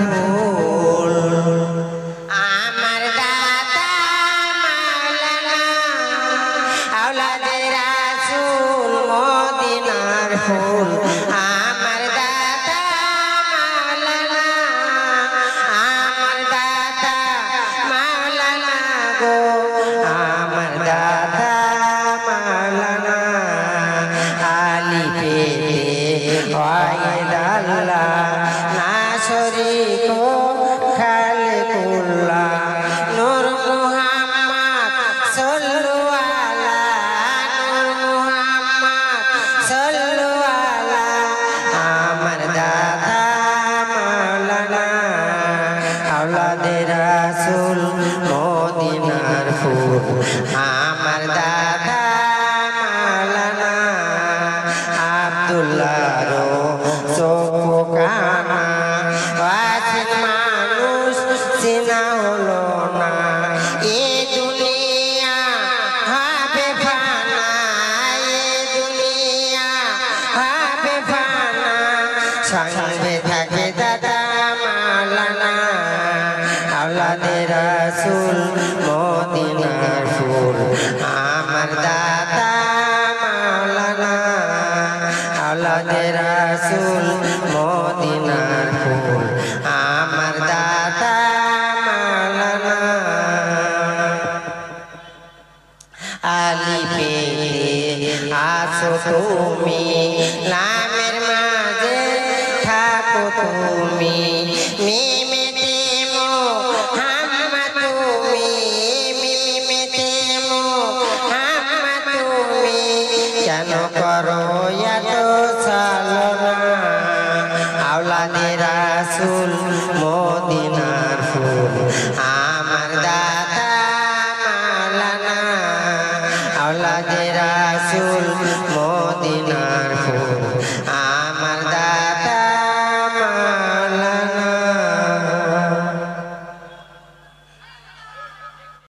ফুল আমার দাতা মাওলানা আওলাদে রাসূল মদিনার ফুল আমার দাতা মাওলানা আমার দাতা মাওলানা গো আমার দাতা মাওলানা আলিফে ওয়াহিদ আল্লাহ না শরীক খালিকুল্লাহ নূর মুহাম্মদ সাল্লু আলা নূর মুহাম্মদ সাল্লু আলা আমার দাতা মাওলানা আওলাদে রাসূল মদিনার ফুল আমার দাতা মাওলানা আব্দুল্লাহর চোখ কানা ওয়াসিন মানুষ চেনা হলো না এ দুনিয়া হবে ফানা এ দুনিয়া হবে ফানা সঙ্গে থাকে দাদা মাওলানা আওলাদে রাসূল মদিনার ফুল আমার দাতা মাওলানা আওলাদে রাসূল মদিনার ফুল আমার দাতা মাওলানা আলিফে আসো তুমি লামের মাঝে থাকো তুমি মিমেতে মুহাম্মদ তুমি মিমেতে মুহাম্মদ তুমি কেন করো এত ছলনা আওলাদে রাসূল মদিনার ফুল আমার দাতা মাওলানা আওলাদে রাসূল মদিনার